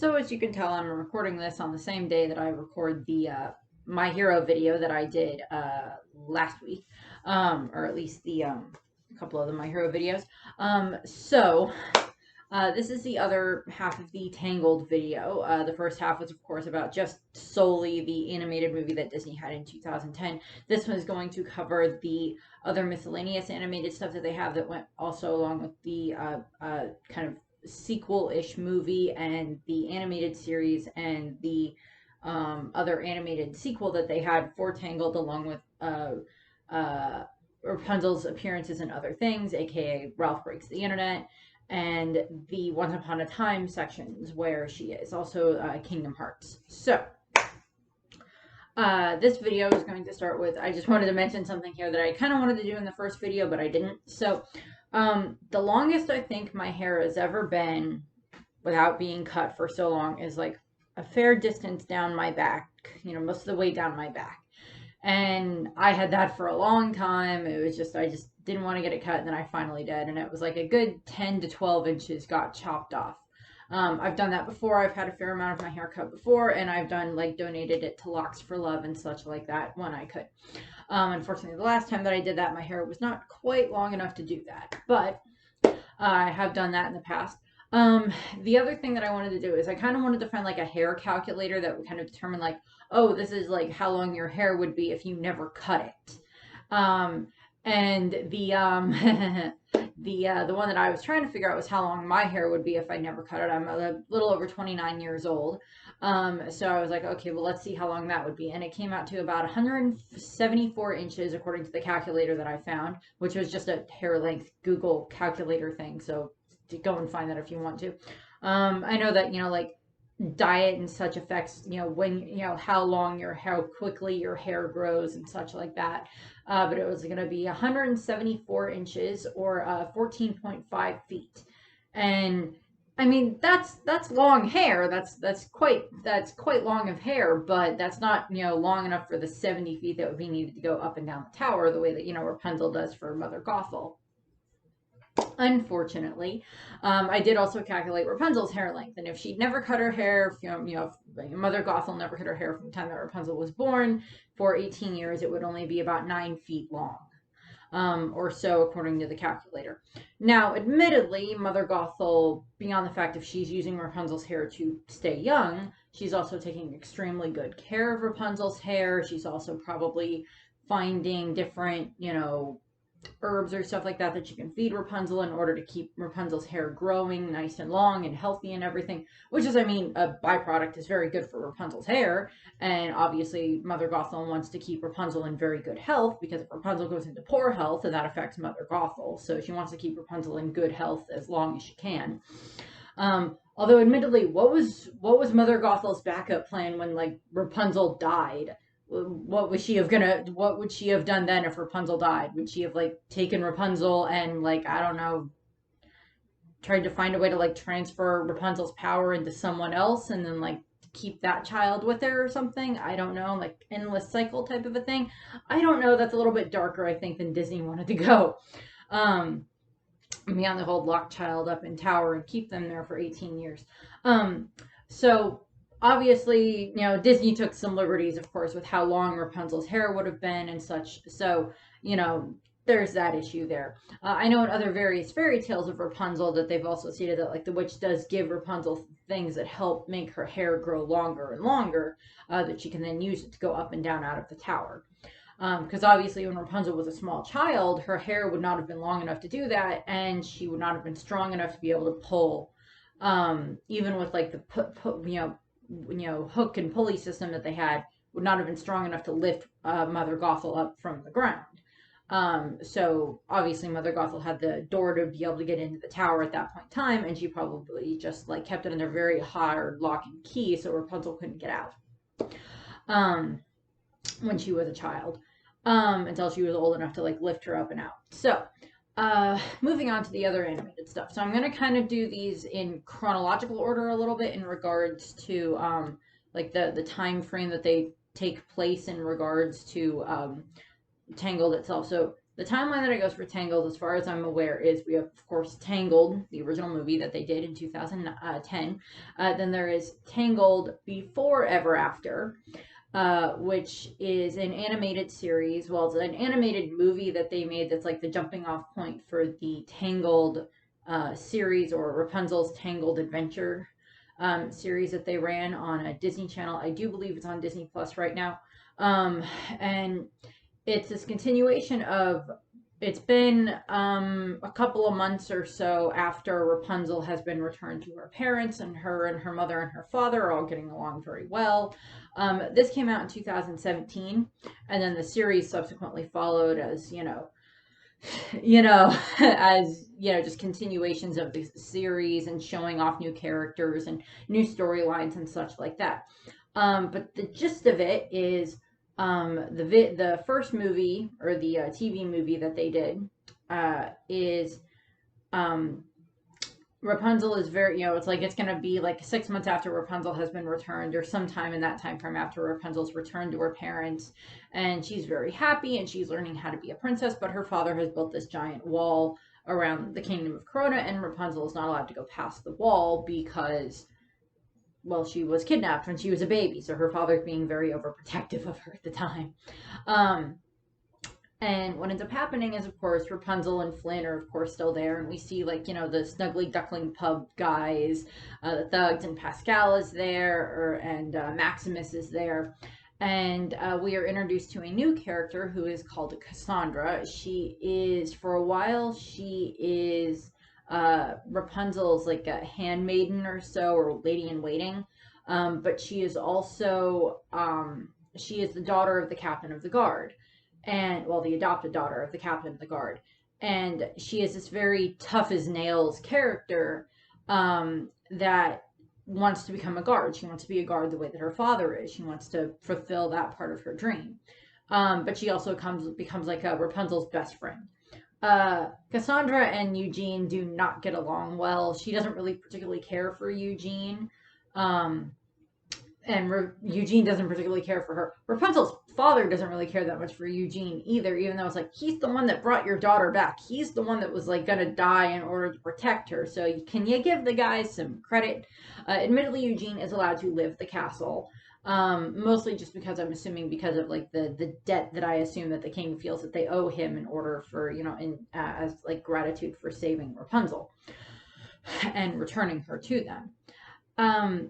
So as you can tell, I'm recording this on the same day that I record the My Hero video that I did last week, or at least the a couple of the My Hero videos. This is the other half of the Tangled video. The first half was, of course, about just solely the animated movie that Disney had in 2010. This one is going to cover the other miscellaneous animated stuff that they have that went also along with the kind of sequel-ish movie and the animated series and the other animated sequel that they had for Tangled, along with Rapunzel's appearances and other things, aka Ralph Breaks the Internet, and the Once Upon a Time sections where she is, also Kingdom Hearts. So, this video is going to start with, I just wanted to mention something here that I kind of wanted to do in the first video, but I didn't. So, the longest I think my hair has ever been without being cut for so long is like a fair distance down my back, most of the way down my back. And I had that for a long time. It was just, I just didn't want to get it cut, and then I finally did. And it was like a good 10 to 12 inches got chopped off. I've done that before. I've had a fair amount of my hair cut before, and I've done donated it to Locks for Love and such like that when I could. Unfortunately, the last time that I did that, my hair was not quite long enough to do that, but I have done that in the past. The other thing that I wanted to do is I kind of wanted to find like a hair calculator that would kind of determine like, oh, this is like how long your hair would be if you never cut it. And the the one that I was trying to figure out was how long my hair would be if I never cut it. I'm a little over 29 years old. So I was like, okay, well, let's see how long that would be. And it came out to about 174 inches according to the calculator that I found, which was just a hair length Google calculator thing. So go and find that if you want to. I know that, like diet and such affects, when, how long how quickly your hair grows and such like that. But it was going to be 174 inches or 14.5 feet. And I mean, that's long hair. That's quite long of hair, but that's not, long enough for the 70 feet that would be needed to go up and down the tower the way that, Rapunzel does for Mother Gothel. Unfortunately, I did also calculate Rapunzel's hair length, and if she'd never cut her hair, if Mother Gothel never cut her hair from the time that Rapunzel was born for 18 years, it would only be about 9 feet long, or so according to the calculator. Now, admittedly, Mother Gothel, beyond the fact if she's using Rapunzel's hair to stay young, she's also taking extremely good care of Rapunzel's hair. She's also probably finding different, herbs or stuff like that that you can feed Rapunzel in order to keep Rapunzel's hair growing nice and long and healthy and everything, which is, a byproduct is very good for Rapunzel's hair. And obviously Mother Gothel wants to keep Rapunzel in very good health, because if Rapunzel goes into poor health, then that affects Mother Gothel. So she wants to keep Rapunzel in good health as long as she can. Although admittedly, what was Mother Gothel's backup plan when Rapunzel died? What would she have done then if Rapunzel died? Would she have taken Rapunzel and I don't know, tried to find a way to transfer Rapunzel's power into someone else and then keep that child with her or something? I don't know, endless cycle type of a thing. I don't know. That's a little bit darker, I think, than Disney wanted to go. Beyond the whole lock child up in tower and keep them there for 18 years. So obviously, Disney took some liberties, of course, with how long Rapunzel's hair would have been and such. So, there's that issue there. I know in other various fairy tales of Rapunzel that they've also stated that the witch does give Rapunzel things that help make her hair grow longer and longer, that she can then use it to go up and down out of the tower. Because obviously when Rapunzel was a small child, her hair would not have been long enough to do that, and she would not have been strong enough to be able to pull, even with the hook and pulley system that they had, would not have been strong enough to lift Mother Gothel up from the ground. So obviously Mother Gothel had the door to be able to get into the tower at that point in time, and she probably just kept it under very hard lock and key so Rapunzel couldn't get out when she was a child, until she was old enough to lift her up and out. So moving on to the other animated stuff. So I'm going to kind of do these in chronological order a little bit in regards to the time frame that they take place in regards to Tangled itself. So the timeline that it goes for Tangled, as far as I'm aware, is we have, of course, Tangled, the original movie that they did in 2010. Then there is Tangled Before Ever After, which is an animated series. Well, it's an animated movie that they made that's like the jumping off point for the Tangled series, or Rapunzel's Tangled Adventure series that they ran on a Disney Channel. I do believe it's on Disney Plus right now. And it's this continuation of, it's been a couple of months or so after Rapunzel has been returned to her parents, and her mother and her father are all getting along very well. This came out in 2017, and then the series subsequently followed as, as, just continuations of the series and showing off new characters and new storylines and such like that. But the gist of it is, the first movie, or the TV movie that they did, is Rapunzel is very, it's like it's going to be like 6 months after Rapunzel has been returned, or sometime in that time frame after Rapunzel's returned to her parents, and she's very happy and she's learning how to be a princess, but her father has built this giant wall around the kingdom of Corona, and Rapunzel is not allowed to go past the wall because, well, she was kidnapped when she was a baby, so her father's being very overprotective of her at the time. And what ends up happening is, of course, Rapunzel and Flynn are, of course, still there, and we see, like, the Snuggly Duckling pub guys, the thugs, and Pascal is there, and Maximus is there. And we are introduced to a new character who is called Cassandra. She is, for a while, she is Rapunzel's, like, a handmaiden or so, or lady-in-waiting. But she is also, she is the daughter of the captain of the guard. And, well, the adopted daughter of the captain of the guard. And she is this very tough as nails character that wants to become a guard. She wants to be a guard the way that her father is. She wants to fulfill that part of her dream. But she also becomes like Rapunzel's best friend. Cassandra and Eugene do not get along well. She doesn't really particularly care for Eugene. And Eugene doesn't particularly care for her. Rapunzel's father doesn't really care that much for Eugene either, even though it's like, he's the one that brought your daughter back. He's the one that was, like, gonna die in order to protect her. So can you give the guys some credit? Admittedly, Eugene is allowed to live the castle. Mostly just because I'm assuming because of, like, the debt that I assume that the king feels that they owe him in order for, as, like, gratitude for saving Rapunzel and returning her to them.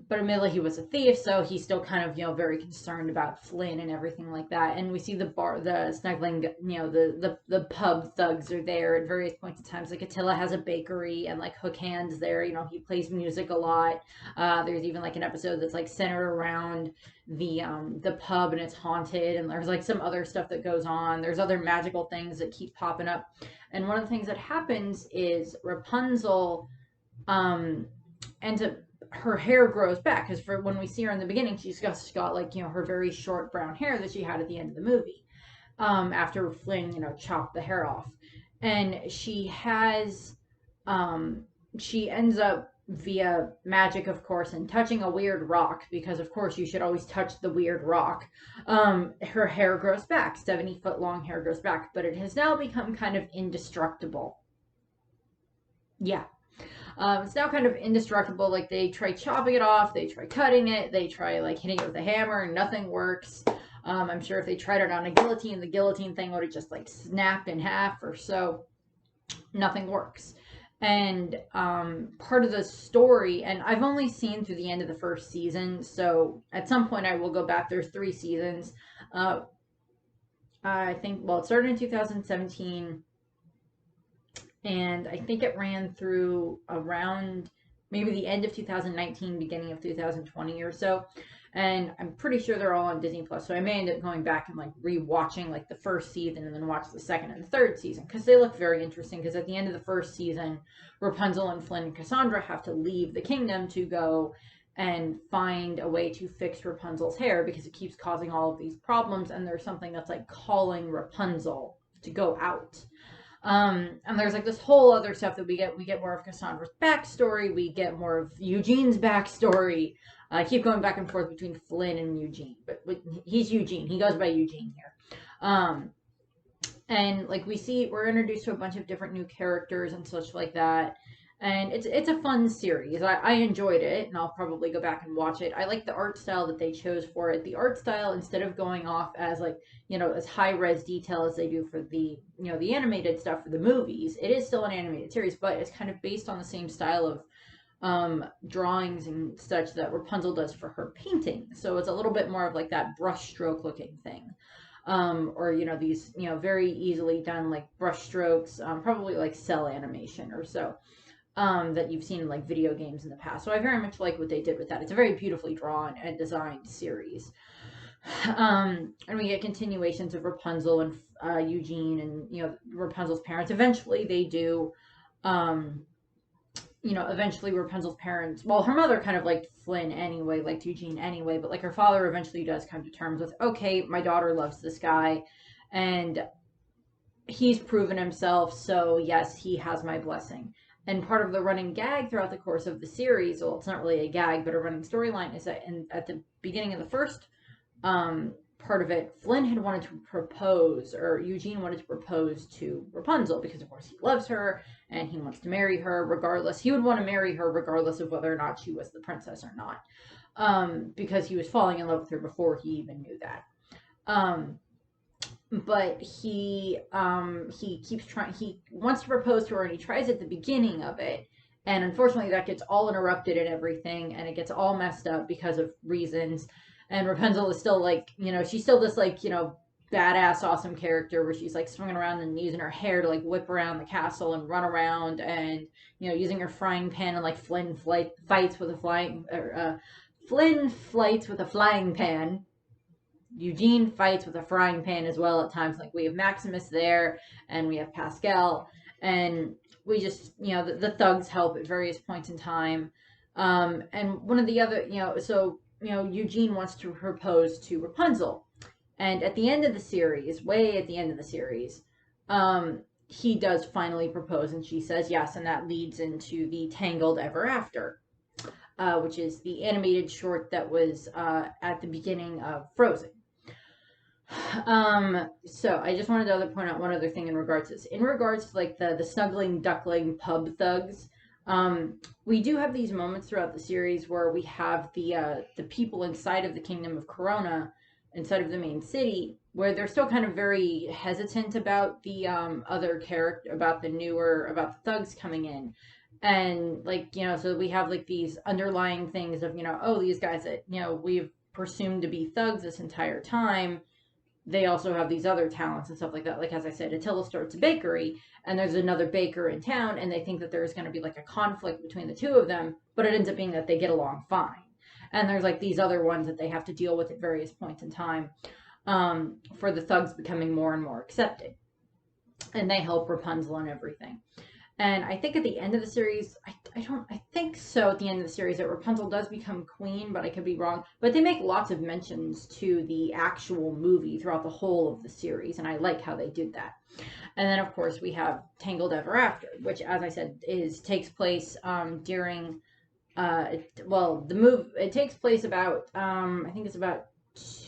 But admittedly he was a thief, so he's still kind of, very concerned about Flynn and everything like that. And we see the snuggling, the pub thugs are there at various points in times. Like, Attila has a bakery, and, like, Hook Hand's there, he plays music a lot. There's even, like, an episode that's, like, centered around the pub, and it's haunted, and there's, like, some other stuff that goes on. There's other magical things that keep popping up. And one of the things that happens is Rapunzel, ends up, her hair grows back, because for when we see her in the beginning, she's just got, like, her very short brown hair that she had at the end of the movie, after Flynn, chopped the hair off. And she has, she ends up, via magic, of course, and touching a weird rock, because of course you should always touch the weird rock, her hair grows back. 70-foot long hair grows back, but it has now become kind of indestructible. Yeah. It's now kind of indestructible. Like, they try chopping it off, they try cutting it, they try, like, hitting it with a hammer, and nothing works. I'm sure if they tried it on a guillotine, the guillotine thing would have just, like, snapped in half or so. Nothing works. And part of the story, and I've only seen through the end of the first season, so at some point I will go back. There's 3 seasons. I think, well, it started in 2017. And I think it ran through around maybe the end of 2019, beginning of 2020 or so. And I'm pretty sure they're all on Disney Plus. So I may end up going back and, like, rewatching, like, the first season and then watch the second and the third season, because they look very interesting. Because at the end of the first season, Rapunzel and Flynn and Cassandra have to leave the kingdom to go and find a way to fix Rapunzel's hair, because it keeps causing all of these problems. And there's something that's, like, calling Rapunzel to go out. And there's, like, this whole other stuff that we get more of Cassandra's backstory, we get more of Eugene's backstory. I keep going back and forth between Flynn and Eugene, but he's Eugene. He goes by Eugene here. And like we're introduced to a bunch of different new characters and such like that. And it's a fun series. I enjoyed it, and I'll probably go back and watch it. I like the art style that they chose for it. The art style, instead of going off as like, as high res detail as they do for the, the animated stuff for the movies, it is still an animated series, but it's kind of based on the same style of drawings and such that Rapunzel does for her painting. So it's a little bit more of like that brush stroke looking thing. Or these very easily done like brush strokes, probably like cell animation or so, that you've seen in like video games in the past. So I very much like what they did with that. It's a very beautifully drawn and designed series. And we get continuations of Rapunzel and Eugene and Rapunzel's parents. Eventually they do, eventually Rapunzel's parents, well, her mother kind of liked Flynn anyway, liked Eugene anyway, but like her father eventually does come to terms with, okay, my daughter loves this guy and he's proven himself, so yes, he has my blessing. And part of the running gag throughout the course of the series, well, it's not really a gag, but a running storyline, is that at the beginning of the first part of it, Flynn had wanted to propose, or Eugene wanted to propose to Rapunzel because, of course, he loves her and he wants to marry her regardless. He would want to marry her regardless of whether or not she was the princess or not, because he was falling in love with her before he even knew that. But he keeps trying. He wants to propose to her, and he tries at the beginning of it, and unfortunately, that gets all interrupted and everything, and it gets all messed up because of reasons. And Rapunzel is still like, she's still this like, badass, awesome character where she's like swinging around and using her hair to like whip around the castle and run around, and using her frying pan, and like Flynn fights with a flying pan. Eugene fights with a frying pan as well at times. Like we have Maximus there, and we have Pascal, and we just the thugs help at various points in time. And one of the other Eugene wants to propose to Rapunzel. And at the end of the series, way at the end of the series, he does finally propose, and she says yes, and that leads into the Tangled Ever After, which is the animated short that was at the beginning of Frozen. So I just wanted to point out one other thing in regards to this. In regards to like the snuggling duckling pub thugs, we do have these moments throughout the series where we have the people inside of the Kingdom of Corona, inside of the main city, where they're still kind of very hesitant about the other character, about the thugs coming in. And like, so we have like these underlying things of, oh, these guys that, we've presumed to be thugs this entire time, they also have these other talents and stuff like that. Like, as I said, Attila starts a bakery, and there's another baker in town, and they think that there's going to be like a conflict between the two of them, but it ends up being that they get along fine. And there's like these other ones that they have to deal with at various points in time, for the thugs becoming more and more accepted. And they help Rapunzel and everything. And I think at the end of the series, I think so at the end of the series that Rapunzel does become queen, but I could be wrong. But they make lots of mentions to the actual movie throughout the whole of the series, and I like how they did that. And then, of course, we have Tangled Ever After, which, as I said, takes place during, it takes place about, I think it's about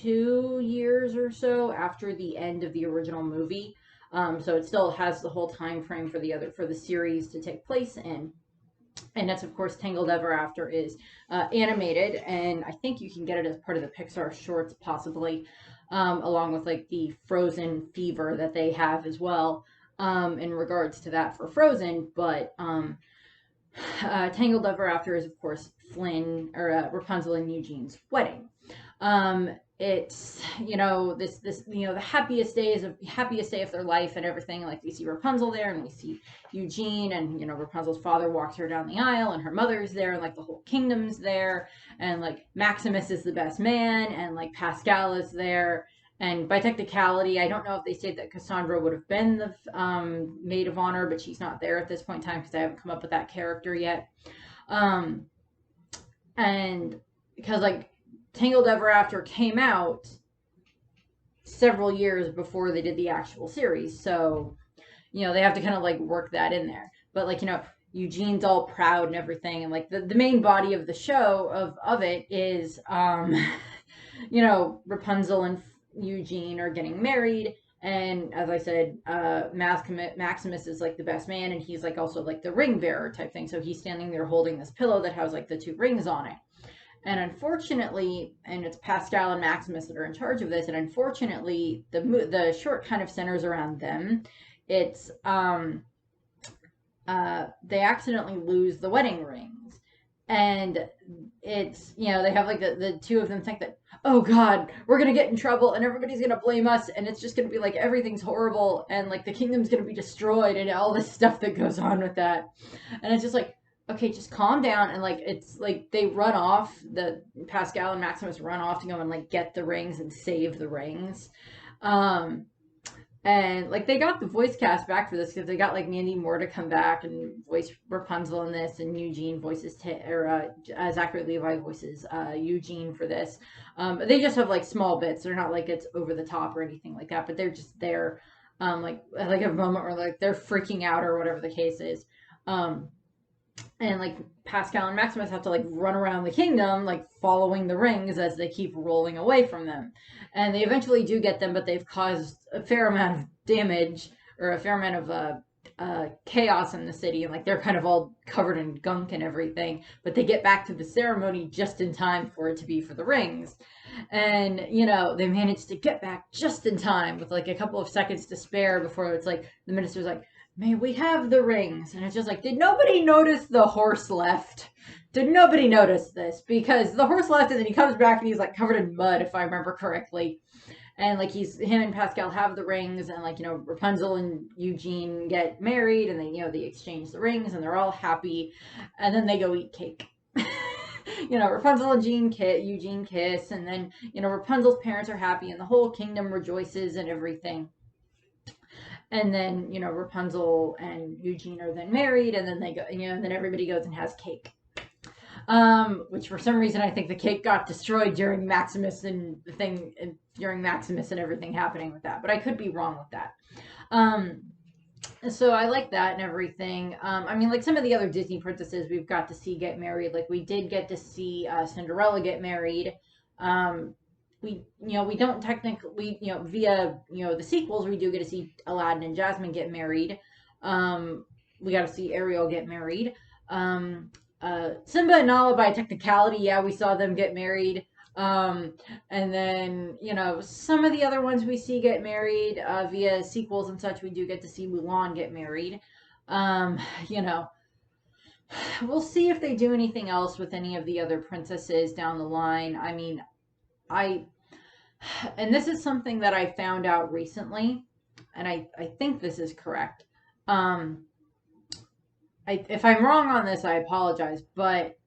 2 years or so after the end of the original movie. So it still has the whole time frame for the series to take place in. And that's, of course, Tangled Ever After is animated, and I think you can get it as part of the Pixar shorts, possibly, along with like the Frozen fever that they have as well, in regards to that for Frozen. But Tangled Ever After is, of course, Rapunzel and Eugene's wedding. It's the happiest day of their life and everything. Like, we see Rapunzel there, and we see Eugene, and Rapunzel's father walks her down the aisle, and her mother's there, and like the whole kingdom's there, and like Maximus is the best man, and like Pascal is there. And by technicality, I don't know if they say that Cassandra would have been the maid of honor, but she's not there at this point in time because I haven't come up with that character yet. And because like Tangled Ever After came out several years before they did the actual series, so they have to kind of like work that in there. But like Eugene's all proud and everything, and like the main body of the show of it is Rapunzel and Eugene are getting married, And as I said, Maximus is like the best man, and he's like also like the ring bearer type thing. So he's standing there holding this pillow that has like the two rings on it. And unfortunately, and it's Pascal and Maximus that are in charge of this. And unfortunately, the short kind of centers around them. It's they accidentally lose the wedding rings, and it's, you know, they have like the two of them think that, oh god, we're gonna get in trouble and everybody's gonna blame us, and it's just gonna be like everything's horrible and like the kingdom's gonna be destroyed and all this stuff that goes on with that. And it's just like, okay, just calm down. And like it's like they run off, the Pascal and Maximus run off to go and like get the rings and save the rings. um and like they got the voice cast back for this because they got like Mandy Moore to come back and voice Rapunzel in this, and Eugene voices Zachary Levi voices Eugene for this. They just have like small bits. They're not like it's over the top or anything like that, but they're just there, like a moment where like they're freaking out or whatever the case is. And like Pascal and Maximus have to like run around the kingdom, like following the rings as they keep rolling away from them. And they eventually do get them, but they've caused a fair amount of damage, or a fair amount of chaos in the city. And like they're kind of all covered in gunk and everything, but they get back to the ceremony just in time for it to be for the rings. And, you know, they manage to get back just in time with like a couple of seconds to spare before it's like the minister's like, may we have the rings? And it's just like, did nobody notice the horse left? Did nobody notice this? Because the horse left and then he comes back and he's like covered in mud, if I remember correctly. And like him and Pascal have the rings, and like, you know, Rapunzel and Eugene get married, and they, you know, they exchange the rings and they're all happy, and then they go eat cake. You know, Rapunzel and Eugene kiss, and then, you know, Rapunzel's parents are happy and the whole kingdom rejoices and everything. And then, you know, Rapunzel and Eugene are then married, and then they go, you know, and then everybody goes and has cake. Which for some reason I think the cake got destroyed during Maximus and the thing, during Maximus and everything happening with that, but I could be wrong with that. So I like that and everything. I mean, like some of the other Disney princesses we've got to see get married. Like we did get to see Cinderella get married. We don't technically, you know, via, you know, the sequels, we do get to see Aladdin and Jasmine get married. We got to see Ariel get married. Simba and Nala, by technicality, yeah, we saw them get married. And then, you know, some of the other ones we see get married via sequels and such. We do get to see Mulan get married. You know, we'll see if they do anything else with any of the other princesses down the line. I mean, and this is something that I found out recently, and I think this is correct. If I'm wrong on this, I apologize, but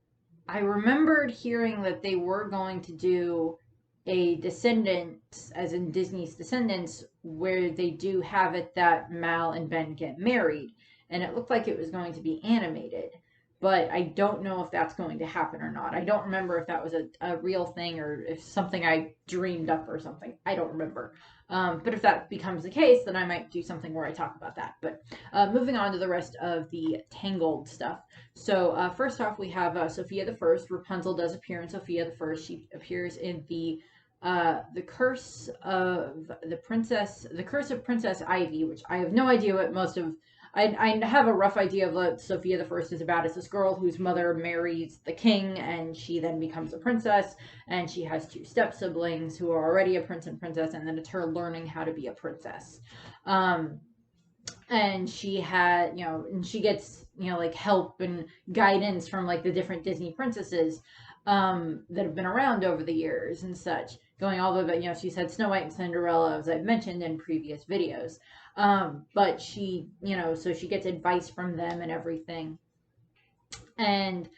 I remembered hearing that they were going to do a Descendants, as in Disney's Descendants, where they do have it that Mal and Ben get married, and it looked like it was going to be animated. But I don't know if that's going to happen or not. I don't remember if that was a real thing or if something I dreamed up or something. I don't remember. But if that becomes the case, then I might do something where I talk about that. But moving on to the rest of the Tangled stuff. So first off, we have Sophia the First. Rapunzel does appear in Sophia the First. She appears in the Curse of Princess Ivy, which I have no idea what most of. I have a rough idea of what Sophia the First is about. It's this girl whose mother marries the king, and she then becomes a princess, and she has two step-siblings who are already a prince and princess, and then it's her learning how to be a princess. And she had, you know, and she gets, you know, like help and guidance from like the different Disney princesses that have been around over the years and such, going all the way, you know, she's had Snow White and Cinderella, as I've mentioned in previous videos. But she, you know, so she gets advice from them and everything. And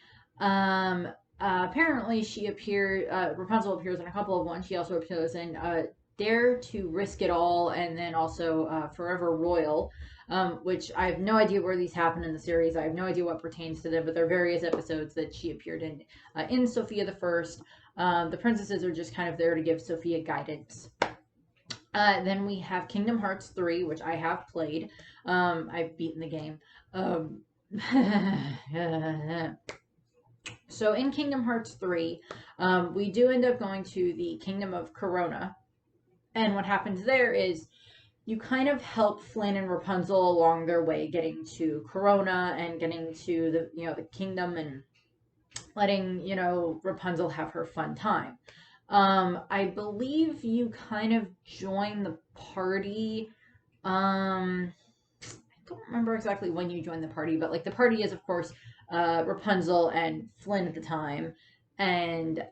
apparently Rapunzel appears in a couple of ones. She also appears in Dare to Risk It All, and then also Forever Royal, which I have no idea where these happen in the series. I have no idea what pertains to them, but there are various episodes that she appeared in Sophia the First. The princesses are just kind of there to give Sophia guidance. Then we have Kingdom Hearts 3, which I have played. I've beaten the game. So in Kingdom Hearts 3, we do end up going to the Kingdom of Corona. And what happens there is you kind of help Flynn and Rapunzel along their way, getting to Corona and getting to the, the kingdom, and letting, Rapunzel have her fun time. I believe you kind of join the party. I don't remember exactly when you join the party, but like the party is, of course, Rapunzel and Flynn at the time. And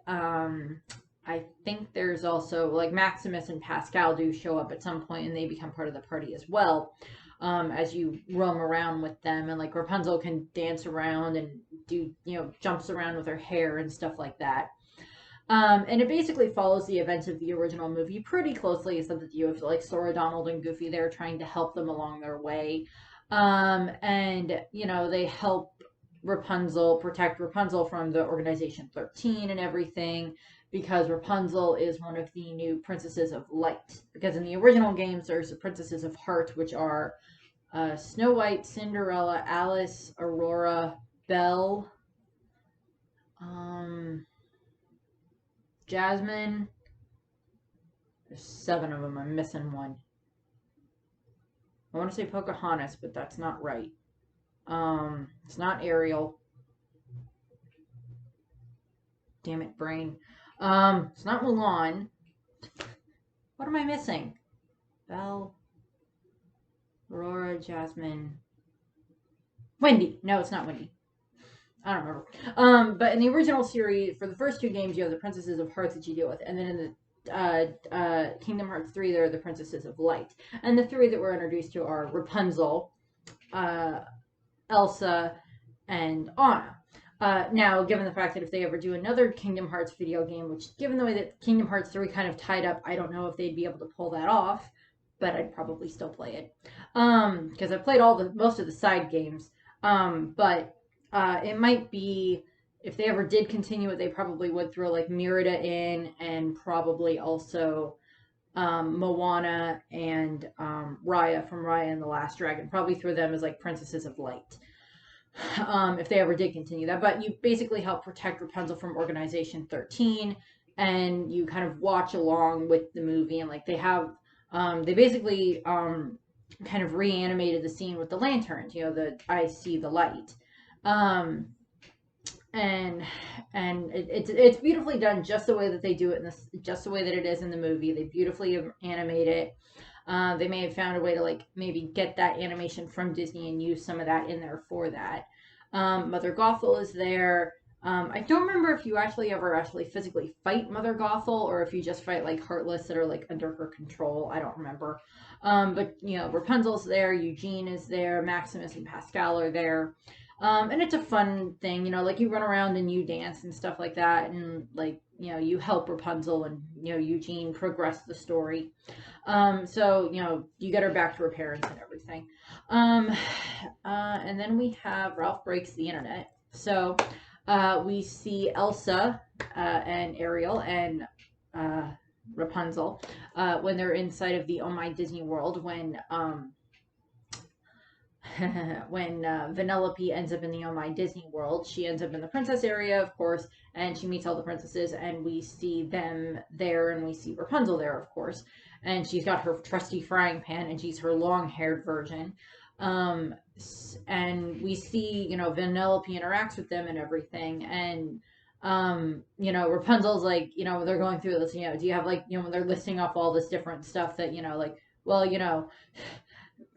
I think there's also like Maximus and Pascal do show up at some point, and they become part of the party as well. As you roam around with them, and like Rapunzel can dance around and do, jumps around with her hair and stuff like that. And it basically follows the events of the original movie pretty closely, except that you have like Sora, Donald, and Goofy there trying to help them along their way. And they help protect Rapunzel from the Organization 13 and everything, because Rapunzel is one of the new princesses of light. Because in the original games, there's the princesses of heart, which are Snow White, Cinderella, Alice, Aurora, Belle, Jasmine. There's 7 of them. I'm missing one. I want to say Pocahontas, but that's not right. It's not Ariel. Damn it, brain. It's not Mulan. What am I missing? Belle, Aurora, Jasmine, Wendy. No, it's not Wendy. I don't remember. But in the original series, for the first 2 games, you have the Princesses of Hearts that you deal with, and then in the Kingdom Hearts 3, there are the Princesses of Light. And the 3 that we're introduced to are Rapunzel, Elsa, and Anna. Now, given the fact that if they ever do another Kingdom Hearts video game, which given the way that Kingdom Hearts 3 kind of tied up, I don't know if they'd be able to pull that off, but I'd probably still play it. Because I played most of the side games. But it might be, if they ever did continue it, they probably would throw like Merida in, and probably also Moana and Raya from Raya and the Last Dragon. Probably throw them as like Princesses of Light. If they ever did continue that. But you basically help protect Rapunzel from Organization 13, and you kind of watch along with the movie, and like they basically kind of reanimated the scene with the lanterns, the I see the light. And it's beautifully done, just the way that they do it just the way that it is in the movie. They beautifully animate it. They may have found a way to like maybe get that animation from Disney and use some of that in there for that. Mother Gothel is there. I don't remember if you ever physically fight Mother Gothel, or if you just fight like Heartless that are like under her control. I don't remember. But Rapunzel's there, Eugene is there, Maximus and Pascal are there. And it's a fun thing, like you run around and you dance and stuff like that, and like, you help Rapunzel and, Eugene progress the story. So, you get her back to her parents and everything. And then we have Ralph Breaks the Internet. So, we see Elsa, and Ariel and, Rapunzel, when they're inside of the Oh My Disney World, when Vanellope ends up in the Oh My Disney World. She ends up in the princess area, of course, and she meets all the princesses, and we see them there, and we see Rapunzel there, of course. And she's got her trusty frying pan, and she's her long-haired version. And we see, Vanellope interacts with them and everything, and Rapunzel's like, they're going through this, do you have like, when they're listing off all this different stuff that, like, well,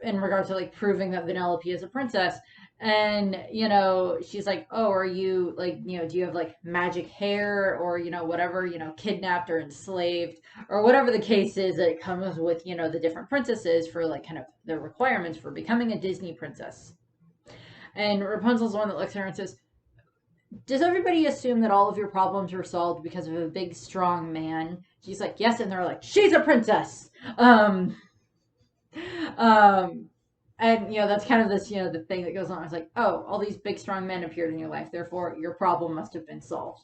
in regard to like proving that Vanellope is a princess, and she's like, oh, are you like, do you have like magic hair, or whatever, kidnapped or enslaved, or whatever the case is that it comes with, the different princesses for like kind of the requirements for becoming a Disney princess. And Rapunzel's the one that looks at her and says, does everybody assume that all of your problems are solved because of a big strong man? She's like, yes. And they're like, she's a princess. And that's kind of this, the thing that goes on. It's like, oh, all these big strong men appeared in your life, therefore your problem must have been solved.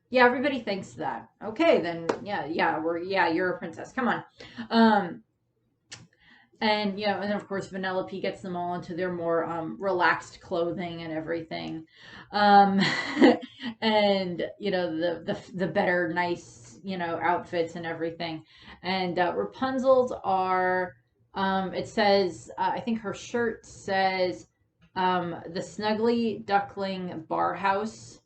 Yeah, everybody thinks that. Okay, then you're a princess. Come on. And and then of course Vanellope gets them all into their more relaxed clothing and everything. And the better nice outfits and everything. And Rapunzel's are It says, I think her shirt says, the Snuggly Duckling Bar House.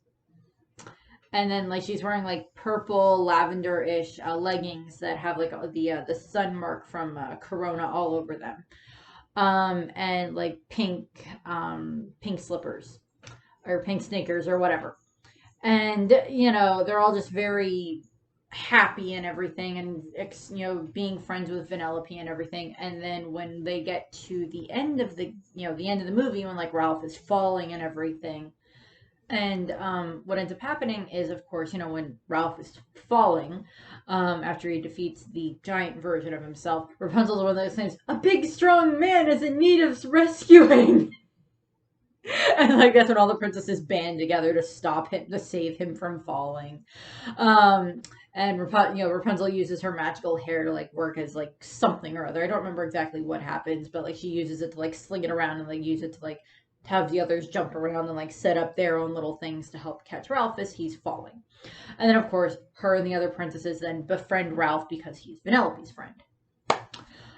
And then like she's wearing like purple lavender-ish leggings that have like the sun mark from Corona all over them. And like pink slippers or pink sneakers or whatever. And they're all just very happy and everything, and being friends with Vanellope and everything. And then when they get to the end of the movie, when like Ralph is falling and everything, and what ends up happening is, of course, when Ralph is falling, after he defeats the giant version of himself, Rapunzel's one of those things, a big strong man is in need of rescuing. And like that's when all the princesses band together to stop him, to save him from falling. And Rapunzel uses her magical hair to like work as like something or other. I don't remember exactly what happens, but like she uses it to like sling it around and like use it to like have the others jump around and like set up their own little things to help catch Ralph as he's falling. And then of course her and the other princesses then befriend Ralph because he's Vanellope's friend.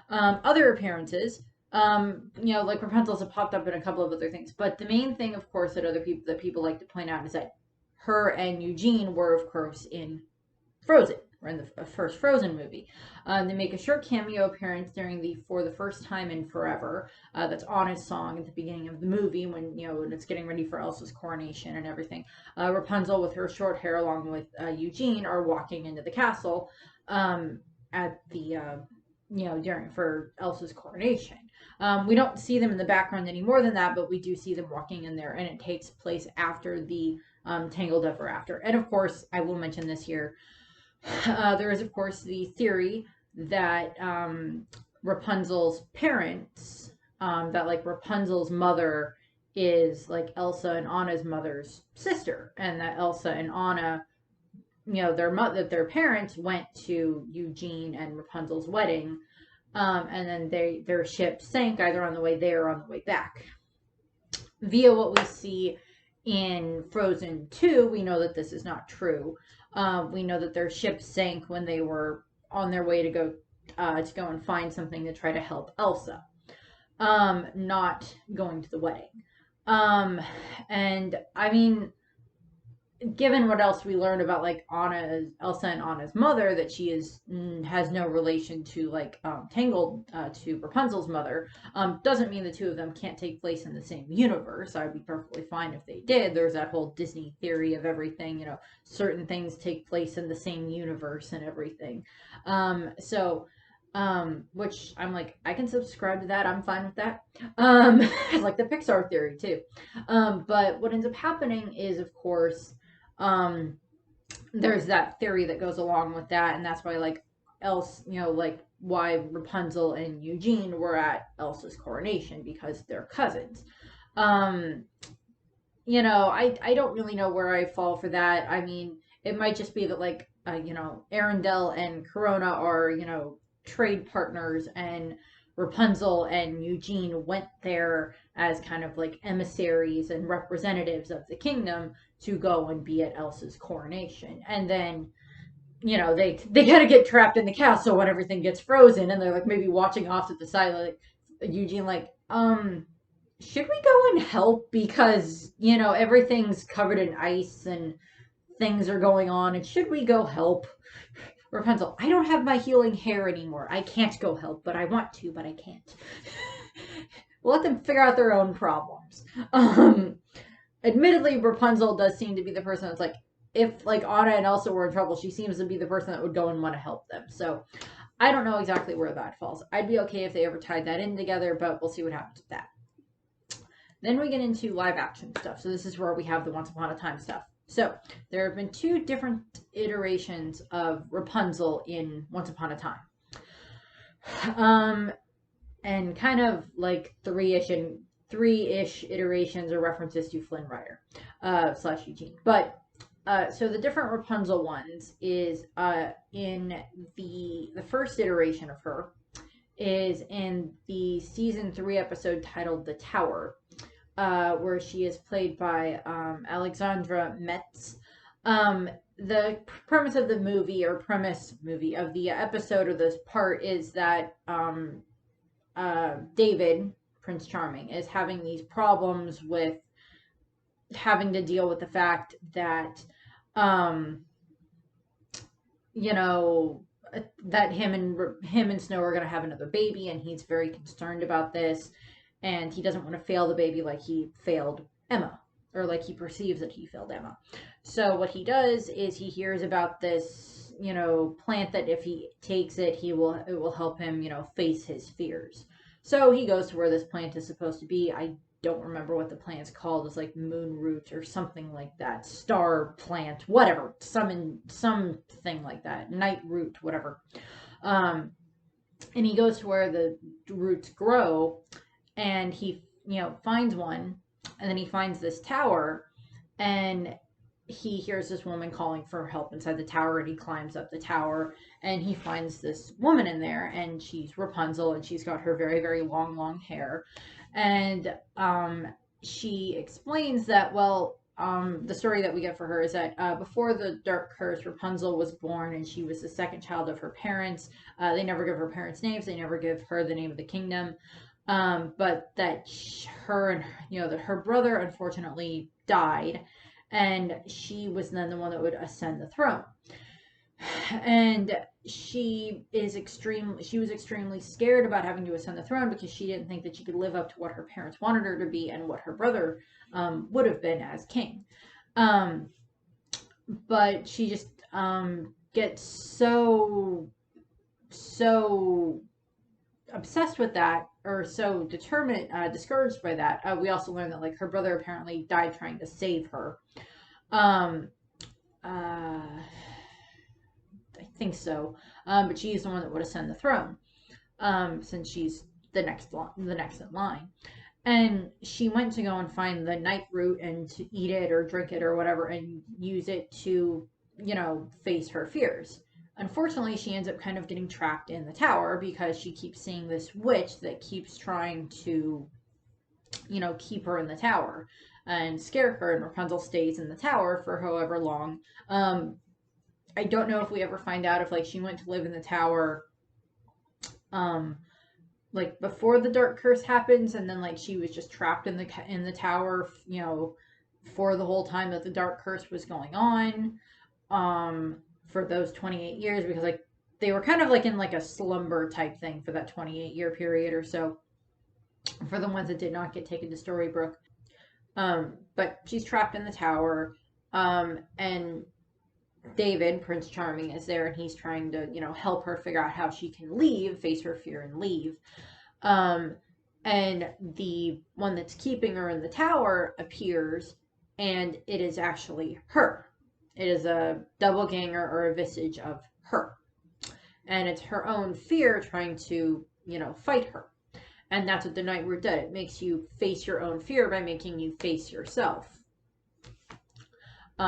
Other appearances, like Rapunzel's have popped up in a couple of other things, but the main thing, of course, that people like to point out is that her and Eugene were, of course, in Frozen, or in the first Frozen movie. They make a short cameo appearance for the first time in forever. That's Anna's song at the beginning of the movie when it's getting ready for Elsa's coronation and everything. Rapunzel, with her short hair, along with Eugene, are walking into the castle at the for Elsa's coronation. We don't see them in the background any more than that, but we do see them walking in there, and it takes place after the Tangled Ever After. And of course, I will mention this here. There is, of course, the theory that Rapunzel's parents, that like Rapunzel's mother is like Elsa and Anna's mother's sister, and that Elsa and Anna, their parents went to Eugene and Rapunzel's wedding, and then their ship sank either on the way there or on the way back. Via what we see in Frozen 2, we know that this is not true. We know that their ship sank when they were on their way to go and find something to try to help Elsa, not going to the wedding. And I mean, given what else we learned about like Elsa and Anna's mother, that she has no relation to like Tangled to Rapunzel's mother, doesn't mean the two of them can't take place in the same universe. I'd be perfectly fine if they did. There's that whole Disney theory of everything, certain things take place in the same universe and everything. Which I'm like, I can subscribe to that. I'm fine with that. It's like the Pixar theory too. But what ends up happening is, of course, there's that theory that goes along with that, and that's why like why Rapunzel and Eugene were at Elsa's coronation, because they're cousins. I don't really know where I fall for that. I mean, it might just be that like Arendelle and Corona are trade partners, and Rapunzel and Eugene went there as kind of like emissaries and representatives of the kingdom to go and be at Elsa's coronation. And then, they kind of get trapped in the castle when everything gets frozen, and they're like maybe watching off to the side, like Eugene, like, should we go and help? Because, everything's covered in ice and things are going on, and should we go help? Rapunzel, I don't have my healing hair anymore. I can't go help, but I want to, but I can't. We'll let them figure out their own problems. Admittedly, Rapunzel does seem to be the person that's like, if like Anna and Elsa were in trouble, she seems to be the person that would go and want to help them. So I don't know exactly where that falls. I'd be okay if they ever tied that in together, but we'll see what happens with that. Then we get into live action stuff. So this is where we have the Once Upon a Time stuff. So there have been 2 different iterations of Rapunzel in Once Upon a Time. And kind of like 3-ish iterations or references to Flynn Rider / Eugene. But so the different Rapunzel ones is in the first iteration of her is in the season 3 episode titled The Tower, where she is played by Alexandra Metz. The premise of the movie, or premise movie of the episode or this part, is that David, Prince Charming, is having these problems with having to deal with the fact that, um, you know, that him and Snow are going to have another baby, and he's very concerned about this, and he doesn't want to fail the baby like he failed Emma, or like he perceives that he failed Emma. So what he does is he hears about this, plant that if he takes it, it will help him, face his fears. So he goes to where this plant is supposed to be. I don't remember what the plant's called. It's like moon root or something like that. Star plant, whatever. Something like that. Night root, whatever. Um, and he goes to where the roots grow, and he finds one, and then he finds this tower, and he hears this woman calling for help inside the tower, and he climbs up the tower, and he finds this woman in there, and she's Rapunzel, and she's got her very, very long hair. And she explains that, well, the story that we get for her is that before the Dark Curse, Rapunzel was born, and she was the second child of her parents. They never give her parents names. They never give her the name of the kingdom. But that her brother unfortunately died, and she was then the one that would ascend the throne. And she was extremely scared about having to ascend the throne because she didn't think that she could live up to what her parents wanted her to be and what her brother would have been as king. But she just gets so obsessed with that, or so determined, discouraged by that. We also learned that like her brother apparently died trying to save her. Um, uh, I think so. But she's the one that would ascend the throne, since she's the next in line. And she went to go and find the night root and to eat it or drink it or whatever and use it to, face her fears. Unfortunately, she ends up kind of getting trapped in the tower because she keeps seeing this witch that keeps trying to, keep her in the tower and scare her. And Rapunzel stays in the tower for however long. I don't know if we ever find out if like she went to live in the tower like before the Dark Curse happens, and then like she was just trapped in the tower, for the whole time that the Dark Curse was going on, for those 28 years, because like they were kind of like in like a slumber type thing for that 28-year period or so, for the ones that did not get taken to Storybrooke. But she's trapped in the tower, and David, Prince Charming, is there, and he's trying to, help her figure out how she can leave, face her fear and leave. And the one that's keeping her in the tower appears, and it is actually her. It is a double ganger or a visage of her. And it's her own fear trying to, fight her. And that's what the Night Root did. It makes you face your own fear by making you face yourself.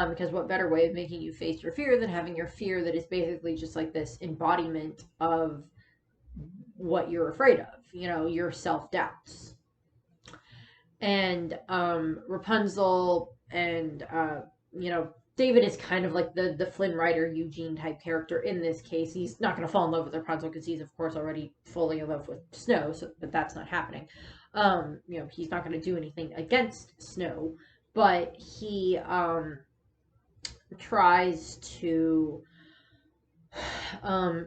Because what better way of making you face your fear than having your fear that is basically just like this embodiment of what you're afraid of, your self-doubts. And Rapunzel and, David is kind of like the Flynn Rider Eugene type character in this case. He's not going to fall in love with Rapunzel because he's, of course, already fully in love with Snow, but that's not happening. He's not going to do anything against Snow, but he tries to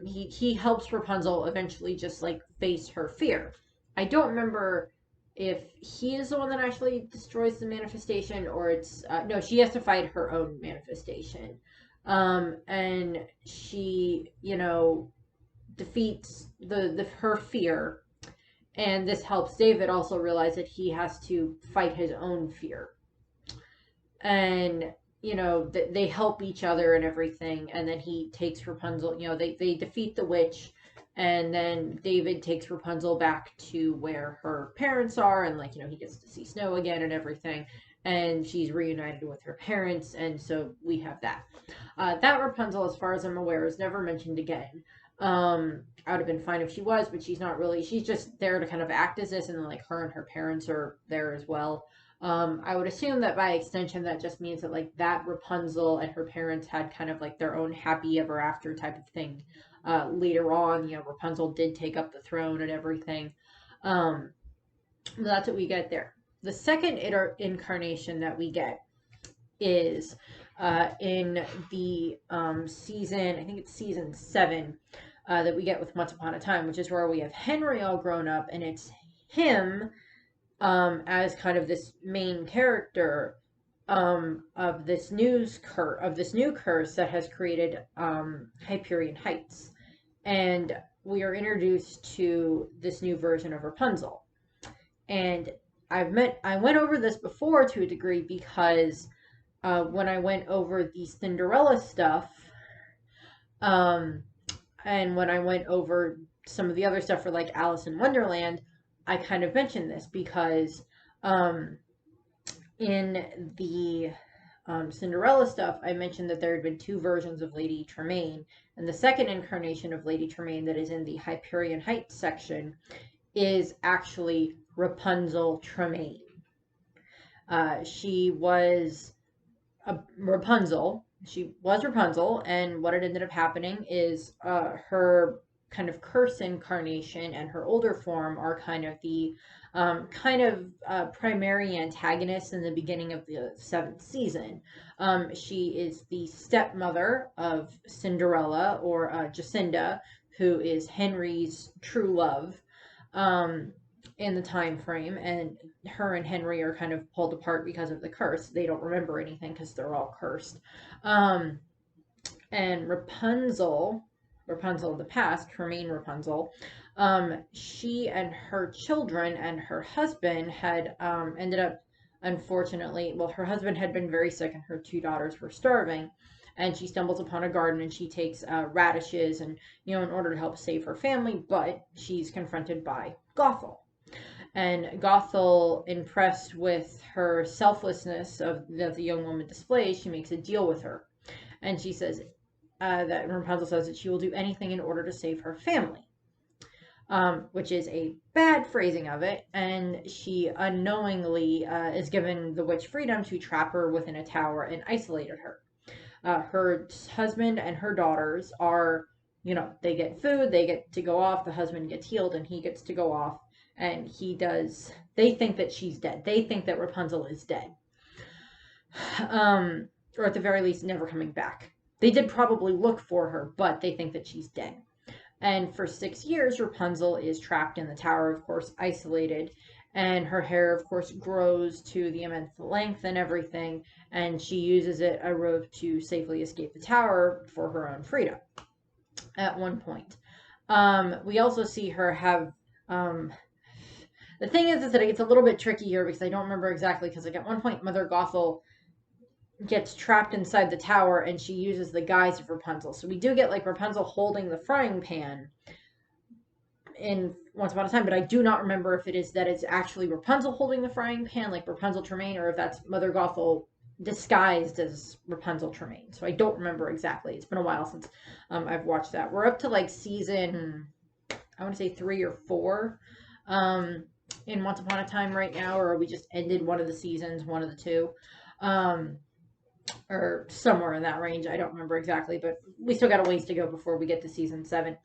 he helps Rapunzel eventually just like face her fear. I don't remember if he is the one that actually destroys the manifestation, or it's no, she has to fight her own manifestation. And she, defeats her fear, and this helps David also realize that he has to fight his own fear. And they help each other and everything, and then he takes Rapunzel, they defeat the witch, and then David takes Rapunzel back to where her parents are, and like, he gets to see Snow again and everything, and she's reunited with her parents, and so we have that. That Rapunzel, as far as I'm aware, is never mentioned again. I would have been fine if she was, but she's not really, she's just there to kind of act as this, and then like her and her parents are there as well. I would assume that by extension, that just means that like that Rapunzel and her parents had kind of like their own happy ever after type of thing. Later on, Rapunzel did take up the throne and everything. That's what we get there. The second incarnation that we get is in the season, I think it's season 7, that we get with Once Upon a Time, which is where we have Henry all grown up, and it's him as kind of this main character of this new curse that has created Hyperion Heights, and we are introduced to this new version of Rapunzel. And I went over this before to a degree because when I went over the Cinderella stuff, and when I went over some of the other stuff for like Alice in Wonderland, I kind of mentioned this because in the Cinderella stuff, I mentioned that there had been 2 versions of Lady Tremaine, and the second incarnation of Lady Tremaine that is in the Hyperion Heights section is actually Rapunzel Tremaine. She was Rapunzel. She was Rapunzel, and what had ended up happening is her kind of curse incarnation and her older form are kind of the primary antagonists in the beginning of the 7th season. She is the stepmother of Cinderella, or Jacinda, who is Henry's true love in the time frame, and her and Henry are kind of pulled apart because of the curse. They don't remember anything because they're all cursed. And Rapunzel of the past, Tremaine Rapunzel, she and her children and her husband had ended up, unfortunately, well, her husband had been very sick and her 2 daughters were starving. And she stumbles upon a garden and she takes radishes and, in order to help save her family, but she's confronted by Gothel. And Gothel, impressed with her selflessness that the young woman displays, she makes a deal with her. And she says, that Rapunzel says that she will do anything in order to save her family, which is a bad phrasing of it. And she unknowingly is given the witch freedom to trap her within a tower and isolated her. Her husband and her daughters are, they get food, they get to go off, the husband gets healed, and he gets to go off, and they think that she's dead. They think that Rapunzel is dead. Or at the very least, never coming back. They did probably look for her, but they think that she's dead. And for 6 years, Rapunzel is trapped in the tower, of course, isolated. And her hair, of course, grows to the immense length and everything. And she uses it a rope to safely escape the tower for her own freedom at one point. We also see her have... the thing is that it's a little bit tricky here because I don't remember exactly, because like at one point, Mother Gothel gets trapped inside the tower and she uses the guise of Rapunzel. So we do get like Rapunzel holding the frying pan in Once Upon a Time, but I do not remember if it is that it's actually Rapunzel holding the frying pan, like Rapunzel Tremaine, or if that's Mother Gothel disguised as Rapunzel Tremaine. So I don't remember exactly. It's been a while since I've watched that. We're up to like season, I want to say 3 or 4 in Once Upon a Time right now, or we just ended one of the seasons, one of the 2. Or somewhere in that range. I don't remember exactly, but we still got a ways to go before we get to season 7.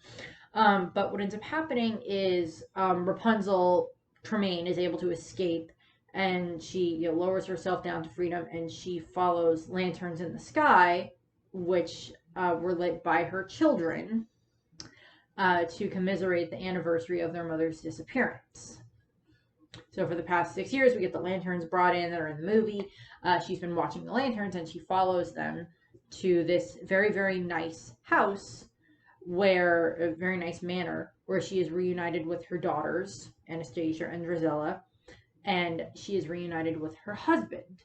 But what ends up happening is Rapunzel Tremaine is able to escape, and she lowers herself down to freedom, and she follows lanterns in the sky, which were lit by her children to commiserate the anniversary of their mother's disappearance. So for the past 6 years, we get the lanterns brought in that are in the movie. She's been watching the lanterns, and she follows them to this very, very nice house, a very nice manor, where she is reunited with her daughters, Anastasia and Drizella, and she is reunited with her husband.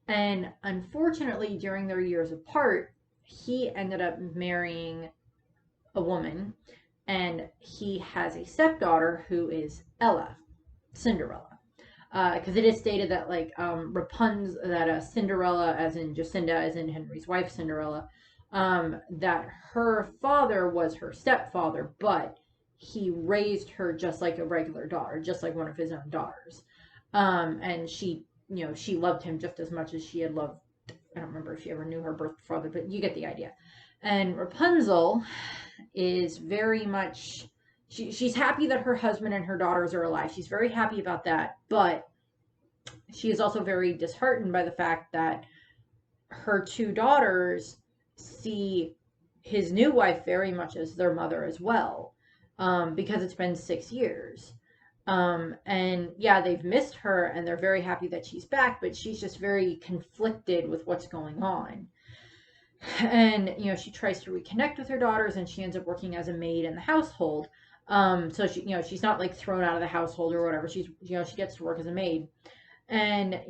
And unfortunately, during their years apart, he ended up marrying a woman, and he has a stepdaughter who is Cinderella. Because it is stated that Cinderella, as in Jacinda, as in Henry's wife Cinderella, that her father was her stepfather, but he raised her just like a regular daughter, just like one of his own daughters. And she loved him just as much as she had loved, I don't remember if she ever knew her birth father, but you get the idea. And Rapunzel is very much, she's happy that her husband and her daughters are alive. She's very happy about that, but she is also very disheartened by the fact that her two daughters see his new wife very much as their mother as well, because it's been 6 years. And yeah, they've missed her and they're very happy that she's back, but she's just very conflicted with what's going on. And, she tries to reconnect with her daughters and she ends up working as a maid in the household. So she's not like thrown out of the household or whatever. She gets to work as a maid. And,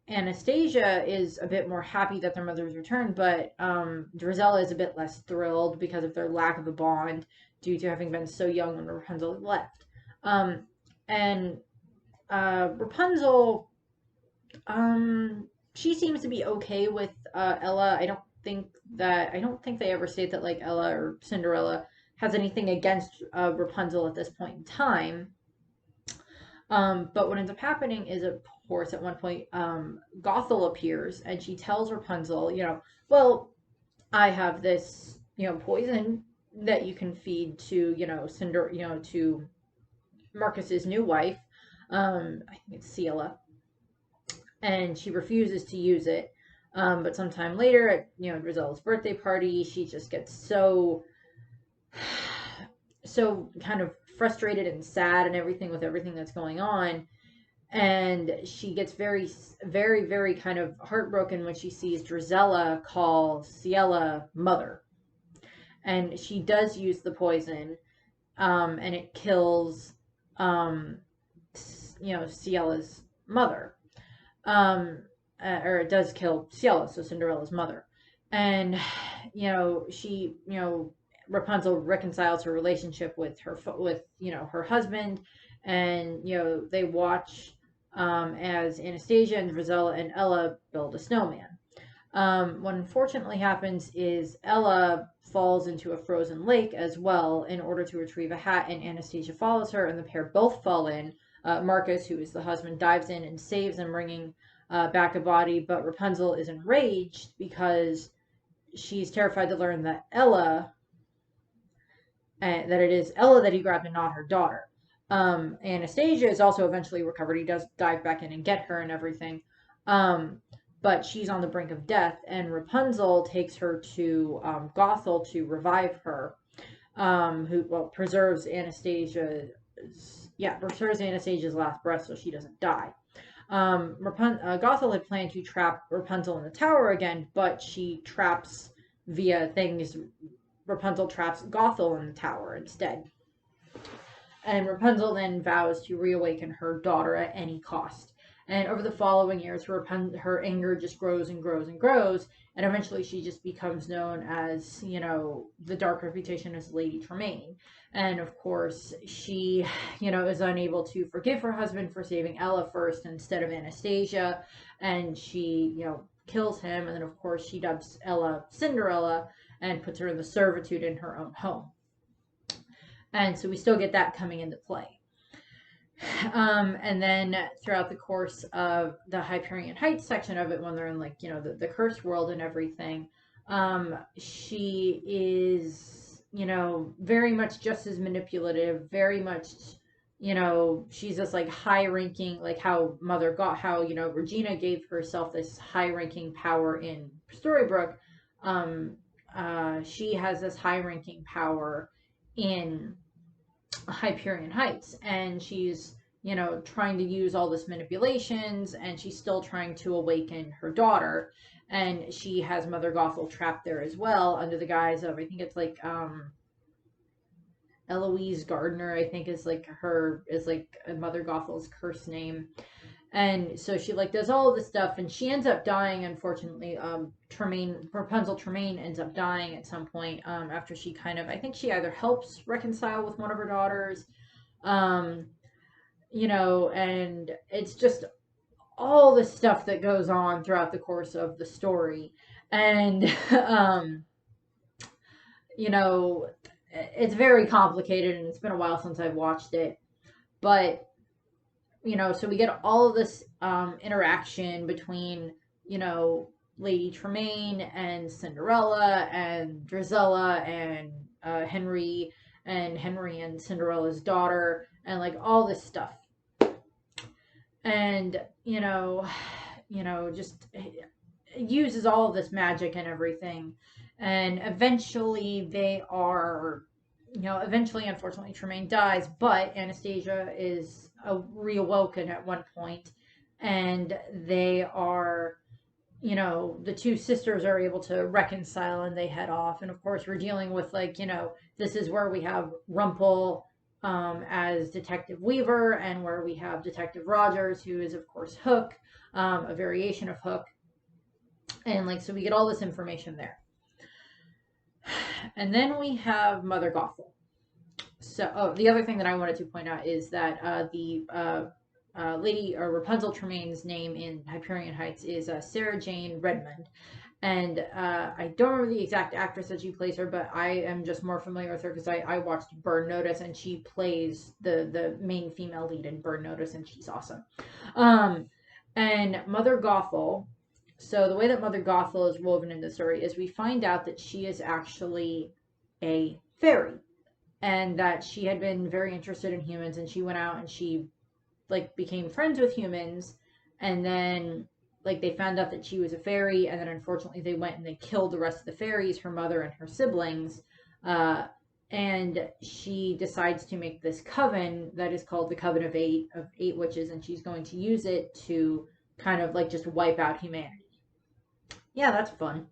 Anastasia is a bit more happy that their mother's returned, but Drizella is a bit less thrilled because of their lack of a bond due to having been so young when Rapunzel left. And Rapunzel, she seems to be okay with Ella. I don't think they ever state that like Ella or Cinderella has anything against Rapunzel at this point in time. But what ends up happening is, of course, at one point, Gothel appears and she tells Rapunzel, well, I have this, poison that you can feed to, to Marcus's new wife. I think it's Ciela. And she refuses to use it. But sometime later at, Drizella's birthday party, she just gets so kind of frustrated and sad and everything with everything that's going on. And she gets very, very, very kind of heartbroken when she sees Drizella call Ciela mother. And she does use the poison, and it kills, Ciela's mother. Or it does kill Ciela, so Cinderella's mother. And, Rapunzel reconciles her relationship with her husband, and they watch as Anastasia and Drizella and Ella build a snowman. What unfortunately happens is Ella falls into a frozen lake as well in order to retrieve a hat, and Anastasia follows her, and the pair both fall in. Marcus, who is the husband, dives in and saves them, bringing back a body, but Rapunzel is enraged because she's terrified to learn that it is Ella that he grabbed and not her daughter. Anastasia is also eventually recovered. He does dive back in and get her and everything. But she's on the brink of death, and Rapunzel takes her to Gothel to revive her, who preserves Anastasia's last breath so she doesn't die. Gothel had planned to trap Rapunzel in the tower again, but she traps via things. Rapunzel traps Gothel in the tower instead. And Rapunzel then vows to reawaken her daughter at any cost. And over the following years, her anger just grows and grows and grows, and eventually she just becomes known as, the dark reputation as Lady Tremaine. And of course, she, is unable to forgive her husband for saving Ella first instead of Anastasia, and she, kills him, and then of course she dubs Ella Cinderella and puts her in the servitude in her own home. And so we still get that coming into play. And then throughout the course of the Hyperion Heights section of it, when they're in the cursed world and everything, she is, very much just as manipulative, very much, she's this high ranking, how Regina gave herself this high ranking power in Storybrooke. She has this high ranking power in Hyperion Heights, and she's trying to use all this manipulations, and she's still trying to awaken her daughter, and she has Mother Gothel trapped there as well under the guise of, I think it's Eloise Gardner, I think is Mother Gothel's curse name. And so she does all of this stuff, and she ends up dying, unfortunately. Rapunzel Tremaine ends up dying at some point, after she I think she either helps reconcile with one of her daughters, and it's just all the stuff that goes on throughout the course of the story. And, it's very complicated, and it's been a while since I've watched it, but so we get all of this interaction between, Lady Tremaine and Cinderella and Drizella and Henry and Henry and Cinderella's daughter, and like all this stuff. And just uses all of this magic and everything. And eventually they are, eventually, unfortunately, Tremaine dies, but Anastasia is reawoken at one point, and they are, the two sisters are able to reconcile and they head off. And of course, we're dealing with, like, this is where we have Rumpel as Detective Weaver, and where we have Detective Rogers, who is, of course, Hook, a variation of Hook. And, like, so we get all this information there. And then we have Mother Gothel. So, the other thing that I wanted to point out is that the Lady or Rapunzel Tremaine's name in Hyperion Heights is Sarah Jane Redmond. And I don't remember the exact actress that she plays her, but I am just more familiar with her because I watched Burn Notice, and she plays the main female lead in Burn Notice, and she's awesome. And Mother Gothel, so the way that Mother Gothel is woven into the story is we find out that she is actually a fairy, and that she had been very interested in humans, and she went out and she, like, became friends with humans, and then, like, they found out that she was a fairy, and then unfortunately they went and they killed the rest of the fairies, her mother and her siblings, and she decides to make this coven that is called the Coven of Eight Witches, and she's going to use it to kind of, like, just wipe out humanity. Yeah, that's fun.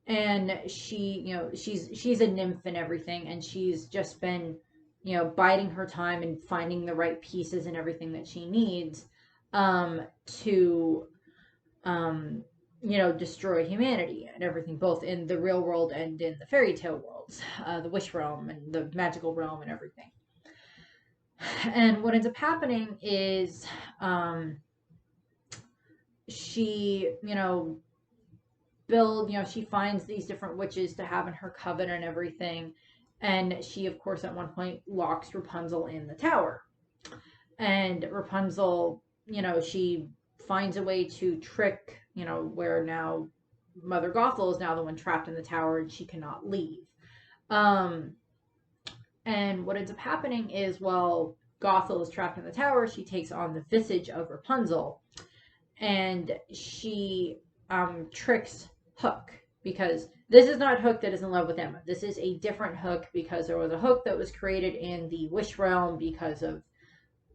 And she, she's a nymph and everything, and she's just been, biding her time and finding the right pieces and everything that she needs to destroy humanity and everything, both in the real world and in the fairy tale worlds, the wish realm and the magical realm and everything. And what ends up happening is she, she finds these different witches to have in her coven and everything. And she, of course, at one point locks Rapunzel in the tower. And Rapunzel, she finds a way to trick, where now Mother Gothel is now the one trapped in the tower and she cannot leave. And what ends up happening is, while Gothel is trapped in the tower, she takes on the visage of Rapunzel, and she tricks Hook, because this is not Hook that is in love with Emma. This is a different Hook, because there was a Hook that was created in the Wish realm because of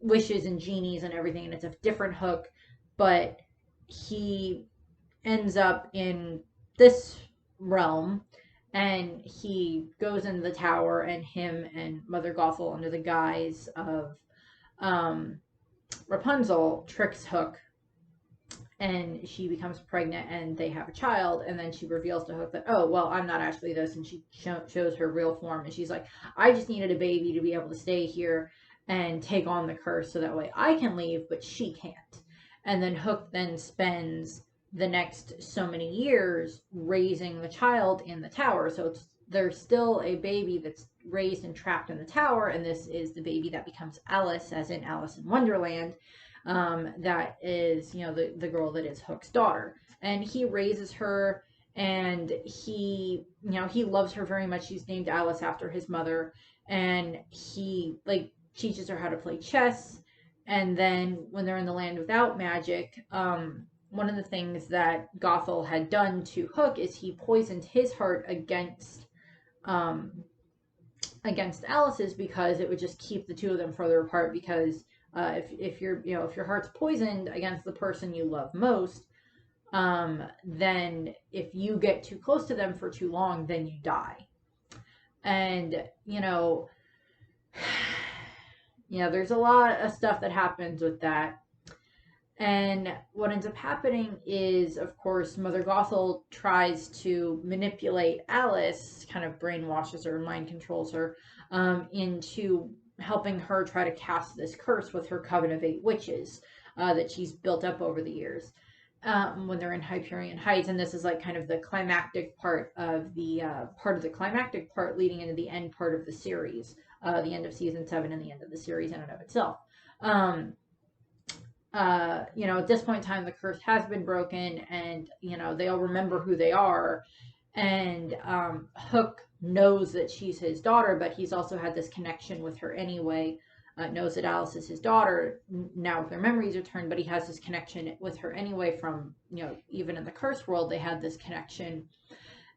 wishes and genies and everything, and it's a different Hook, but he ends up in this realm, and he goes into the tower, and him and Mother Gothel, under the guise of Rapunzel, tricks Hook, and she becomes pregnant, and they have a child, and then she reveals to Hook that, oh, well, I'm not actually this, and she shows her real form, and she's like, I just needed a baby to be able to stay here and take on the curse so that way I can leave, but she can't. And then Hook then spends the next so many years raising the child in the tower, so there's still a baby that's raised and trapped in the tower, and this is the baby that becomes Alice, as in Alice in Wonderland. That is, the girl that is Hook's daughter, and he raises her, and he loves her very much. She's named Alice after his mother, and he, like, teaches her how to play chess. And then when they're in the land without magic, one of the things that Gothel had done to Hook is he poisoned his heart against Alice's, because it would just keep the two of them further apart, because if your heart's poisoned against the person you love most, then if you get too close to them for too long, then you die. And there's a lot of stuff that happens with that. And what ends up happening is, of course, Mother Gothel tries to manipulate Alice, kind of brainwashes her, mind controls her, into helping her try to cast this curse with her Coven of Eight Witches that she's built up over the years, when they're in Hyperion Heights. And this is, like, kind of the climactic part of the climactic part leading into the end part of the series, the end of season 7 and the end of the series in and of itself. At this point in time, the curse has been broken, and they all remember who they are, And Hook knows that she's his daughter, but he's also had this connection with her anyway. Knows that Alice is his daughter now with their memories returned, but he has this connection with her anyway from, even in the curse world, they had this connection.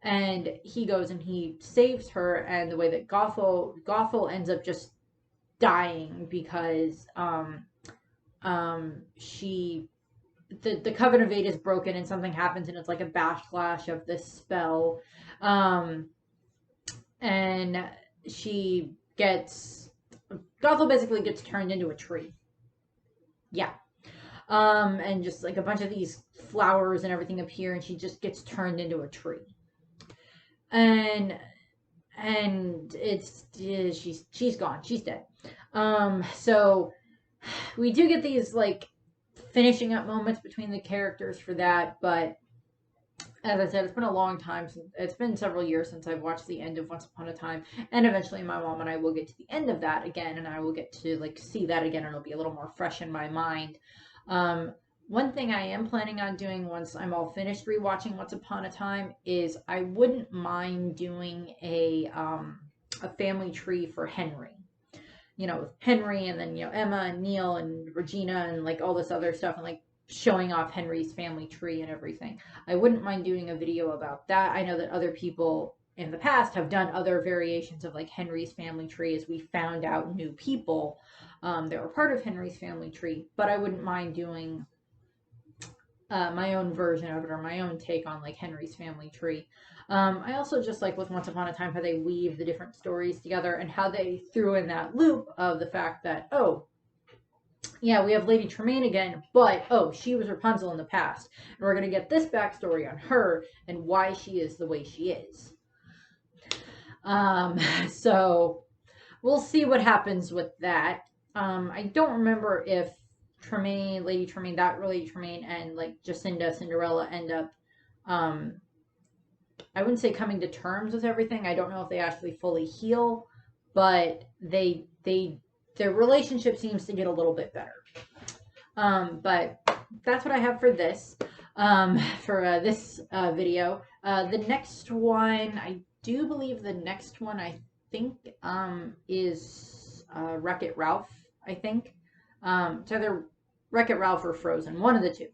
And he goes and he saves her, and the way that Gothel ends up just dying because she the Coven of Eight is broken and something happens and it's like a backlash of this spell. And she gets Gothel basically gets turned into a tree. Yeah. And just like a bunch of these flowers and everything appear and she just gets turned into a tree. And she's gone. She's dead. So we do get these like finishing up moments between the characters for that, but as I said, it's been a long time. It's been several years since I've watched the end of Once Upon a Time, and eventually my mom and I will get to the end of that again, and I will get to like see that again, and it'll be a little more fresh in my mind. One thing I am planning on doing once I'm all finished rewatching Once Upon a Time is I wouldn't mind doing a family tree for Henry. With Henry and then Emma and Neil and Regina and like all this other stuff, and like showing off Henry's family tree and everything. I wouldn't mind doing a video about that. I know that other people in the past have done other variations of like Henry's family tree as we found out new people that were part of Henry's family tree, but I wouldn't mind doing my own version of it or my own take on like Henry's family tree. I also just like with Once Upon a Time how they weave the different stories together and how they threw in that loop of the fact that, oh, yeah, we have Lady Tremaine again, but, oh, she was Rapunzel in the past. And we're going to get this backstory on her and why she is the way she is. So we'll see what happens with that. I don't remember if Lady Tremaine, and like Jacinda, Cinderella end up, I wouldn't say coming to terms with everything. I don't know if they actually fully heal, but their relationship seems to get a little bit better. But that's what I have for this, this video. The next one, I do believe the next one, I think, is Wreck-It Ralph, I think. It's either Wreck-It Ralph or Frozen, one of the two.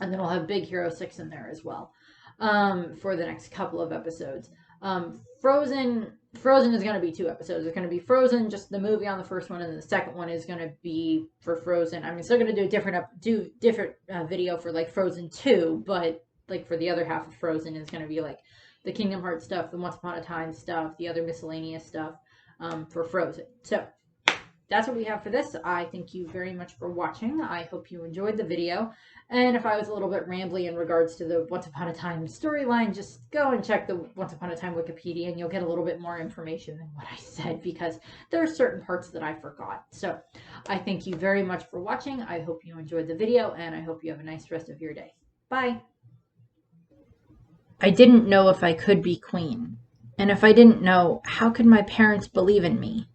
And then we'll have Big Hero 6 in there as well, for the next couple of episodes. Frozen is going to be 2 episodes. It's going to be Frozen, just the movie on the first one, and the second one is going to be for Frozen. I'm still going to do a different video for like Frozen 2, but like for the other half of Frozen is going to be like the Kingdom Hearts stuff, the Once Upon a Time stuff, the other miscellaneous stuff for Frozen. So that's what we have for this. I thank you very much for watching. I hope you enjoyed the video. And if I was a little bit rambly in regards to the Once Upon a Time storyline, just go and check the Once Upon a Time Wikipedia and you'll get a little bit more information than what I said because there are certain parts that I forgot. So I thank you very much for watching. I hope you enjoyed the video and I hope you have a nice rest of your day. Bye. I didn't know if I could be queen. And if I didn't know, how could my parents believe in me?